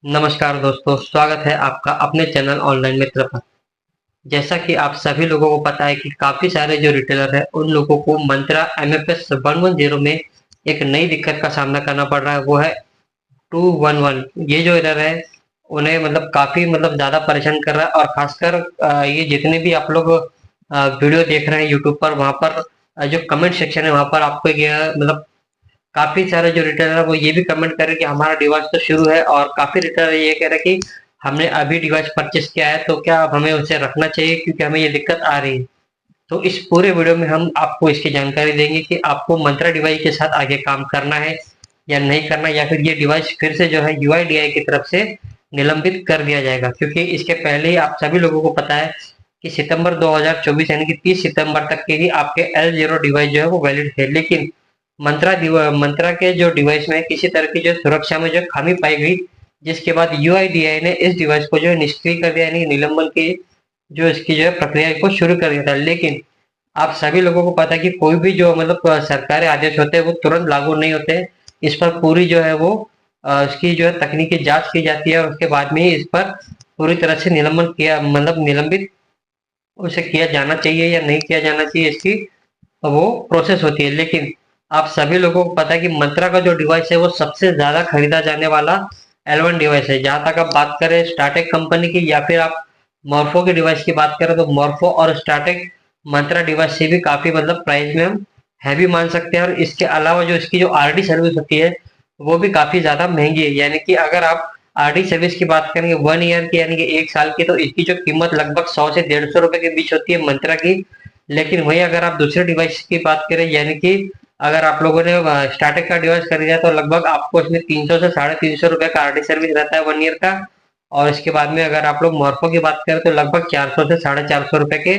नमस्कार दोस्तों, स्वागत है आपका अपने चैनल ऑनलाइन मित्र पर। जैसा कि आप सभी लोगों को पता है कि काफ़ी सारे जो रिटेलर हैं, उन लोगों को मंत्रा एमएफएस 110 में एक नई दिक्कत का सामना करना पड़ रहा है, वो है 211। ये जो एरर है, उन्हें मतलब काफ़ी ज़्यादा परेशान कर रहा है। और ख़ासकर ये जितने भी आप लोग वीडियो देख रहे हैं यूट्यूब पर, वहाँ पर जो कमेंट सेक्शन है, वहाँ पर आपको ये काफी सारे जो रिटेलर है वो ये भी कमेंट कर रहे हैं कि हमारा डिवाइस तो शुरू है, और काफी रिटेलर ये कह रहे हैं कि हमने अभी डिवाइस परचेस किया है, तो क्या अब हमें उसे रखना चाहिए क्योंकि हमें ये दिक्कत आ रही है। तो इस पूरे वीडियो में हम आपको इसकी जानकारी देंगे कि आपको मंत्रा डिवाइस के साथ आगे काम करना है या नहीं करना, या फिर ये डिवाइस फिर से जो है यूआईडीआई की तरफ से निलंबित कर दिया जाएगा। क्योंकि इसके पहले ही आप सभी लोगों को पता है कि सितंबर 2024 यानी कि 30 सितंबर तक के ही आपके L0 डिवाइस जो है वो वैलिड है। लेकिन मंत्रा के जो डिवाइस में किसी तरह की जो सुरक्षा में जो खामी पाई गई, जिसके बाद यूआईडीआई ने इस डिवाइस को जो है निष्क्रिय कर दिया, यानी निलंबन की जो इसकी जो है प्रक्रिया को शुरू कर दिया था। लेकिन आप सभी लोगों को पता है कि कोई भी जो सरकारी आदेश होते हैं वो तुरंत लागू नहीं होते हैं। इस पर पूरी जो है वो उसकी जो है तकनीकी जांच की जाती है, और उसके बाद में ही इस पर पूरी तरह से निलंबन किया निलंबित उसे किया जाना चाहिए या नहीं किया जाना चाहिए, इसकी वो प्रोसेस होती है। लेकिन आप सभी लोगों को पता है कि मंत्रा का जो डिवाइस है वो सबसे ज्यादा खरीदा जाने वाला L1 डिवाइस है। जहां तक आप बात करें स्टार्टेक कंपनी की या फिर आप मॉर्फो के डिवाइस की बात करें, तो मॉर्फो और स्टार्टेक मंत्रा डिवाइस से भी काफी प्राइस में हम हैवी मान सकते हैं। और इसके अलावा जो इसकी जो आरडी सर्विस होती है वो भी काफी ज्यादा महंगी है। यानी कि अगर आप आरडी सर्विस की बात करेंगे 1 ईयर की, यानी कि 1 साल की, तो इसकी जो कीमत लगभग 100 से 150 रुपए के बीच होती है मंत्रा की। लेकिन वहीं अगर आप दूसरे डिवाइस की बात करें, यानी कि अगर आप लोगों ने स्टार्टेक का डिवाइस खरीदा तो लगभग आपको इसमें 300 से 350 रुपए का आरडी सर्विस रहता है 1 ईयर का। और इसके बाद में अगर आप लोग मॉर्फो की बात करें तो लगभग 400 से 450 रुपए के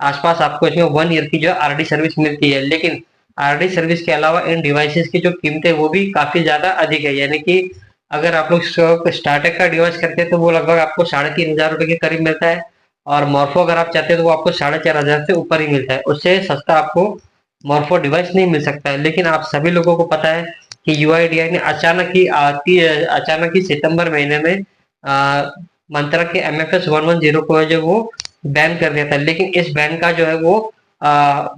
आसपास आपको इसमें 1 ईयर की जो आरडी सर्विस मिलती है। लेकिन आरडी सर्विस के अलावा इन डिवाइसेस की जो कीमतें वो भी काफी ज्यादा अधिक है। यानी कि अगर आप लोग स्टार्टेक का डिवाइस करते हैं तो वो लगभग आपको 3500 रुपए के करीब मिलता है, और मॉर्फो अगर आप चाहते हैं तो वो आपको 4500 से ऊपर ही मिलता है। उससे सस्ता आपको मॉर्फो डिवाइस नहीं मिल सकता है। लेकिन आप सभी लोगों को पता है कि यूआईडीआई ने अचानक ही सितंबर महीने में मंत्रा के एमएफएस 110 को जो वो बैन कर दिया था। लेकिन इस बैन का जो है वो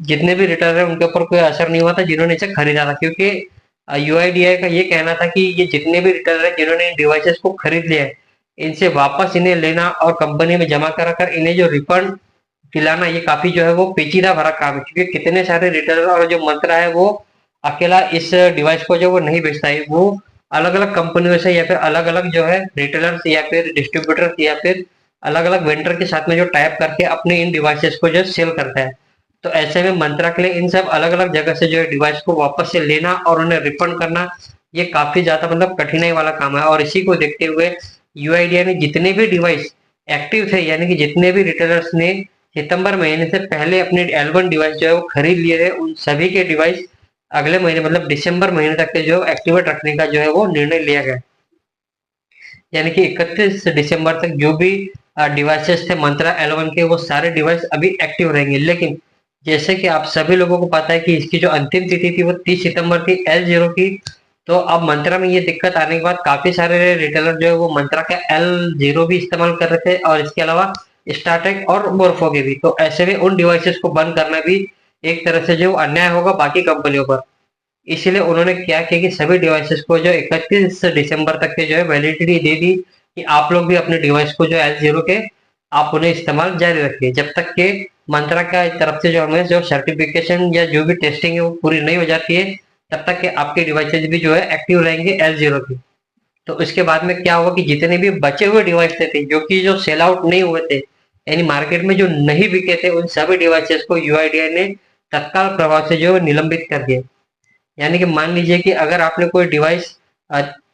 जितने भी रिटेलर है उनके ऊपर कोई असर नहीं हुआ था जिन्होंने इसे खरीदा था। क्योंकि यूआईडीआई का ये कहना था कि ये जितने भी रिटेलर है जिन्होंने इन डिवाइसेस को खरीद लिया है, इनसे वापस इन्हें लेना और कंपनी में जमा करा कर इन्हें जो रिफंड दिलाना, ये काफी जो है वो पेचीदा भरा काम है। क्योंकि कितने सारे रिटेलर और जो मंत्रा है वो अकेला इस डिवाइस को जो वो नहीं बेचता है, वो अलग अलग कंपनियों से या फिर अलग अलग जो है रिटेलर या फिर डिस्ट्रीब्यूटर या फिर अलग अलग वेंडर के साथ में जो टाइप करके अपने इन डिवाइसेस को जो सेल करता है। तो ऐसे में मंत्रा के लिए इन सब अलग अलग जगह से जो है डिवाइस को वापस से लेना और उन्हें रिफंड करना, ये काफी ज्यादा कठिनाई वाला काम है। और इसी को देखते हुए यूआईडीआई ने जितने भी डिवाइस एक्टिव थे, यानी कि जितने भी रिटेलर्स ने सितंबर महीने से पहले अपने L1 डिवाइस जो है वो खरीद लिए थे, उन सभी के डिवाइस अगले महीने दिसंबर महीने तक के जो एक्टिवेट रखने का जो है वो निर्णय लिया गया। यानी कि 31 दिसंबर तक जो भी डिवाइसेस थे मंत्रा L1 के, वो सारे डिवाइस अभी एक्टिव रहेंगे। लेकिन जैसे कि आप सभी लोगों को पता है कि इसकी जो अंतिम तिथि थी वो 30 सितंबर थी L0 की। तो अब मंत्रा में ये दिक्कत आने के बाद काफी सारे रिटेलर जो है वो मंत्रा का L0 भी इस्तेमाल कर रहे थे, और इसके अलावा स्टार्टेक और मोरफो के भी। तो ऐसे में उन डिवाइसेस को बंद करना भी एक तरह से जो अन्याय होगा बाकी कंपनियों पर। इसीलिए उन्होंने क्या किया कि सभी डिवाइसेस को जो 31 दिसंबर तक के जो है वैलिडिटी दे दी कि आप लोग भी अपने डिवाइस को जो L0 के आप उन्हें इस्तेमाल जारी रखिए, जब तक के मंत्रा का तरफ से जो हमें जो सर्टिफिकेशन या जो भी टेस्टिंग है वो पूरी नहीं हो जाती है, तब तक के आपके डिवाइसेज भी जो है एक्टिव रहेंगे L0 की। तो इसके बाद में क्या होगा कि जितने भी बचे हुए डिवाइस थे जो कि जो सेल आउट नहीं हुए थे, यानी मार्केट में जो नहीं बिके थे, उन सभी डिवाइसेस को यूआईडीआई ने तत्काल प्रभाव से जो है निलंबित कर दिया। यानी कि मान लीजिए कि अगर आपने कोई डिवाइस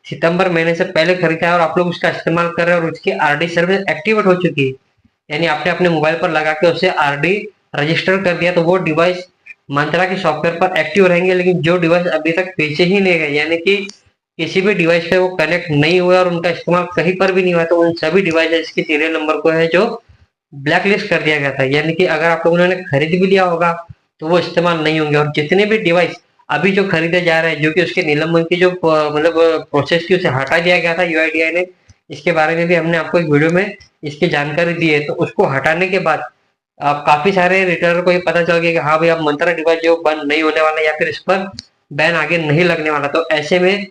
सितंबर महीने से पहले खरीदा है और आप लोग उसका इस्तेमाल कर रहे हैं और उसकी आरडी सर्विस एक्टिवेट हो चुकी है, यानी आपने अपने मोबाइल पर लगा के उसे आरडी रजिस्टर कर दिया, तो वो डिवाइस मंत्रा के सॉफ्टवेयर पर एक्टिव रहेंगे। लेकिन जो डिवाइस अभी तक बेचे ही नहीं गए, यानी कि किसी भी डिवाइस पे वो कनेक्ट नहीं हुआ और उनका इस्तेमाल कहीं पर भी नहीं हुआ, तो उन सभी डिवाइसेस की सीरियल नंबर को है जो ब्लैक लिस्ट कर दिया गया था। यानी कि अगर आप लोगों ने खरीद भी लिया होगा तो वो इस्तेमाल नहीं होंगे। और जितने भी डिवाइस अभी जो खरीदे जा रहे हैं, जो कि उसके निलंबन की जो प्रोसेस की उसे हटा दिया गया था यूआईडीआई ने, इसके बारे में भी हमने आपको एक वीडियो में इसकी जानकारी दी है। तो उसको हटाने के बाद आप काफी सारे रिटेलर को ये पता चल गया कि हाँ भाई अब मंत्रा डिवाइस जो बंद नहीं होने वाला या फिर इस पर बैन आगे नहीं लगने वाला। तो ऐसे में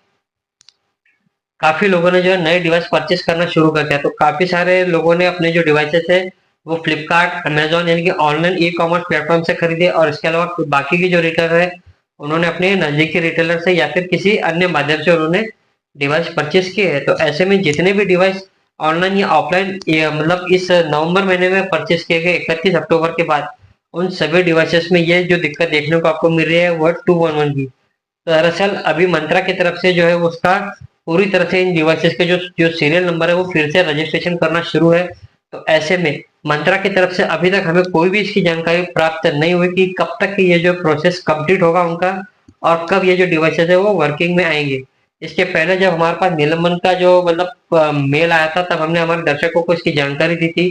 काफी लोगों ने जो है नए डिवाइस परचेस करना शुरू कर दिया। तो काफी सारे लोगों ने अपने जो डिवाइसेस है वो फ्लिपकार्ट, अमेजोन यानी कि ऑनलाइन ई कॉमर्स प्लेटफॉर्म से खरीदे, और इसके अलावा बाकी की जो रिटेलर है उन्होंने अपने नजदीकी रिटेलर से या फिर किसी अन्य माध्यम से उन्होंने डिवाइस परचेस किए हैं। तो ऐसे में जितने भी डिवाइस ऑनलाइन या ऑफलाइन मतलब इस नवंबर महीने में परचेस किए गए 31 अक्टूबर के बाद, उन सभी डिवाइसेस में ये जो दिक्कत देखने को आपको मिल रही है वो 211 की। तो दरअसल अभी मंत्रा की तरफ से जो है उसका पूरी तरह से इन डिवाइसेस के जो जो सीरियल नंबर है वो फिर से रजिस्ट्रेशन करना शुरू है। तो ऐसे में मंत्रा की तरफ से अभी तक हमें कोई भी इसकी जानकारी प्राप्त नहीं हुई कि कब तक ये जो प्रोसेस कंप्लीट होगा उनका, और कब ये जो डिवाइसेस है वो वर्किंग में आएंगे। इसके पहले जब हमारे पास निलंबन का जो मतलब मेल आया था, तब हमने हमारे दर्शकों को इसकी जानकारी दी थी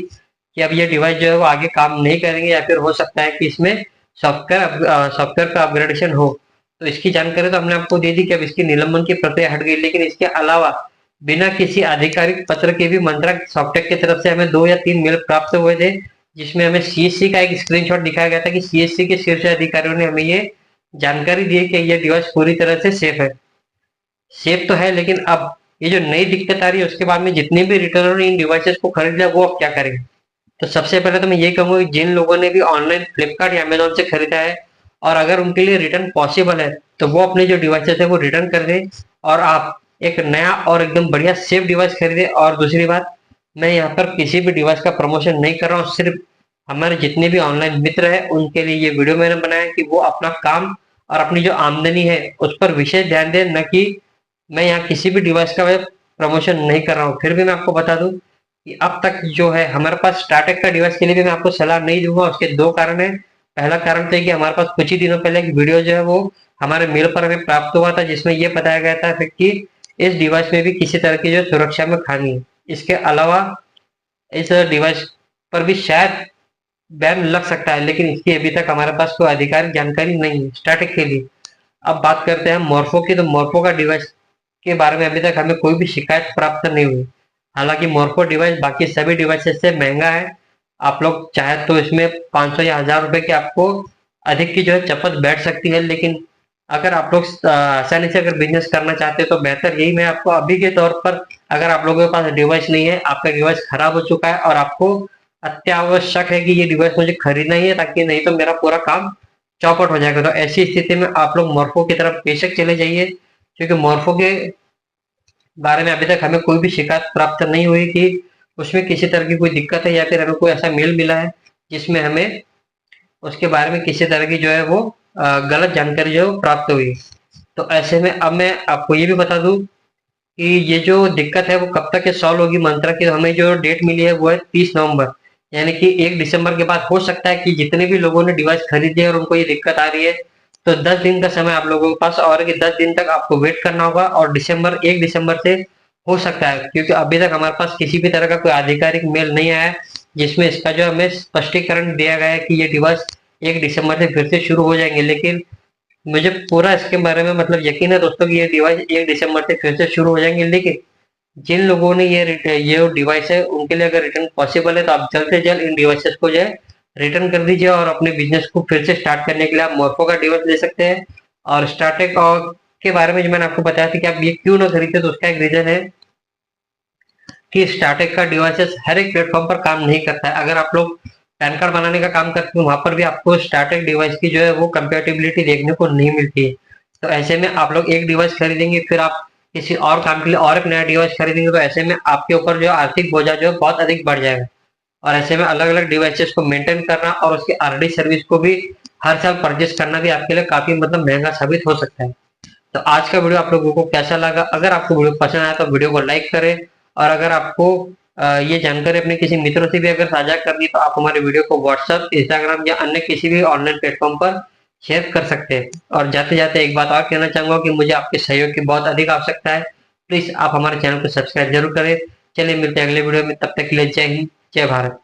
कि अब ये डिवाइस जो है वो आगे काम नहीं करेंगे, या फिर हो सकता है कि इसमें सॉफ्टवेयर का अपग्रेडेशन हो। तो इसकी जानकारी तो हमने आपको दे दी कि अब इसकी निलंबन की प्रक्रिया हट गई, लेकिन इसके अलावा बिना किसी आधिकारिक पत्र के भी मंत्रा सॉफ्टवेयर की तरफ से हमें 2 या 3 मेल प्राप्त हुए थे, जिसमें हमें सीएससी का एक स्क्रीनशॉट दिखाया गया था कि सीएससी के शीर्ष अधिकारियों ने हमें ये जानकारी दी है कि यह डिवाइस पूरी तरह से सेफ है। सेफ तो है, लेकिन अब ये जो नई दिक्कत आ रही है उसके बाद में जितने भी रिटेलर ने इन डिवाइसेस को खरीद लिया वो अब क्या करेंगे। तो सबसे पहले तो मैं ये कहूंगा कि जिन लोगों ने भी ऑनलाइन फ्लिपकार्ट या अमेजोन से खरीदा है, और अगर उनके लिए रिटर्न पॉसिबल है, तो वो अपने जो डिवाइसेस है वो रिटर्न कर दें और आप एक नया और एकदम बढ़िया सेफ डिवाइस खरीदें। और दूसरी बात, मैं यहाँ पर किसी भी डिवाइस का प्रमोशन नहीं कर रहा हूँ, सिर्फ हमारे जितने भी ऑनलाइन मित्र हैं उनके लिए ये वीडियो मैंने बनाया कि वो अपना काम और अपनी जो आमदनी है उस पर विशेष ध्यान दें, न कि मैं यहाँ किसी भी डिवाइस का प्रमोशन नहीं कर रहा हूँ। फिर भी मैं आपको बता दूं कि अब तक जो है हमारे पास स्टार्टेक का डिवाइस के लिए भी मैं आपको सलाह नहीं दूंगा। उसके 2 कारण है। पहला कारण तो है कि हमारे पास कुछ ही दिनों पहले एक वीडियो जो है वो हमारे मेल पर हमें प्राप्त हुआ था, जिसमें ये बताया गया था कि इस डिवाइस में भी किसी तरह की जो सुरक्षा में खामी है। इसके अलावा इस डिवाइस पर भी शायद बैन लग सकता है, लेकिन इसकी अभी तक हमारे पास कोई आधिकारिक जानकारी नहीं है स्टार्टेक के लिए। अब बात करते हैं मोर्फो की। तो मोर्फो का डिवाइस के बारे में अभी तक हमें कोई भी शिकायत प्राप्त नहीं हुई। हालांकि मोर्फो डिवाइस बाकी सभी डिवाइसेस से महंगा है। आप लोग चाहे तो इसमें 500 या 1000 रुपए की आपको अधिक की जो है चपत बैठ सकती है, लेकिन अगर आप लोग आसानी से अगर बिजनेस करना चाहते हैं तो बेहतर यही मैं आपको अभी के तौर पर, अगर आप लोगों के पास डिवाइस नहीं है, आपका डिवाइस खराब हो चुका है और आपको अत्यावश्यक है कि ये डिवाइस मुझे खरीदना ही है ताकि नहीं तो मेरा पूरा काम चौपट हो जाएगा, तो ऐसी स्थिति में आप लोग मोर्फो की तरफ बेशक चले जाइए, क्योंकि मोर्फो के बारे में अभी तक हमें कोई भी शिकायत प्राप्त नहीं हुई कि उसमें किसी तरह की कोई दिक्कत है, या फिर हमें कोई ऐसा मेल मिला है जिसमें हमें उसके बारे में किसी तरह की जो है वो गलत जानकारी जो है प्राप्त हुई। तो ऐसे में अब मैं आपको ये भी बता दूं कि ये जो दिक्कत है वो कब तक सॉल्व होगी मंत्रा की। हमें जो डेट मिली है वो है 30 नवंबर, यानी कि 1 दिसंबर के बाद हो सकता है कि जितने भी लोगों ने डिवाइस खरीदे और उनको ये दिक्कत आ रही है, तो 10 दिन का समय आप लोगों के पास और कि 10 दिन तक आपको वेट करना होगा। और 1 दिसंबर से हो सकता है, क्योंकि अभी तक हमारे पास किसी भी तरह का कोई आधिकारिक मेल नहीं आया है जिसमें इसका जो हमें स्पष्टीकरण दिया गया है कि ये डिवाइस 1 दिसंबर से फिर से शुरू हो जाएंगे। लेकिन मुझे पूरा इसके बारे में मतलब यकीन है दोस्तों कि ये डिवाइस 1 दिसंबर से फिर से शुरू हो जाएंगे। लेकिन जिन लोगों ने ये डिवाइस है उनके लिए अगर रिटर्न पॉसिबल है तो आप जल्द से जल्द इन डिवाइसेस को जो है रिटर्न कर दीजिए, और अपने बिजनेस को फिर से स्टार्ट करने के लिए आप मोर्फो का डिवाइस ले सकते हैं। और स्टार्टेक और के बारे में जो मैंने आपको बताया था कि आप ये क्यों ना खरीदते, तो उसका एक रीजन है कि स्टार्टेक का डिवाइसेस हर एक प्लेटफॉर्म पर काम नहीं करता है। अगर आप लोग पैन कार्ड बनाने का काम करते हैं वहां पर भी आपको स्टार्टेक डिवाइस की जो है वो कंपेटिबिलिटी देखने को नहीं मिलती है। तो ऐसे में आप लोग एक डिवाइस खरीदेंगे, फिर आप किसी और काम के लिए और एक नया डिवाइस खरीदेंगे, तो ऐसे में आपके ऊपर जो आर्थिक बोझा जो है बहुत अधिक बढ़ जाएगा। और ऐसे में अलग अलग डिवाइसेस को मेंटेन करना और उसकी आरडी सर्विस को भी हर साल परचेस करना भी आपके लिए काफी मतलब महंगा साबित हो सकता है। तो आज का वीडियो आप लोगों को कैसा लगा? अगर आपको वीडियो पसंद आया तो वीडियो को लाइक करें, और अगर आपको ये जानकारी अपने किसी मित्रों से भी अगर साझा करनी तो आप हमारे वीडियो को व्हाट्सएप, इंस्टाग्राम या अन्य किसी भी ऑनलाइन प्लेटफॉर्म पर शेयर कर सकते हैं। और जाते जाते एक बात और कहना चाहूंगा कि मुझे आपके सहयोग की बहुत अधिक आवश्यकता है। प्लीज आप हमारे चैनल को सब्सक्राइब जरूर करें। चलिए मिलते हैं अगले वीडियो में, तब तक के लिए जय हिंद, जय भारत।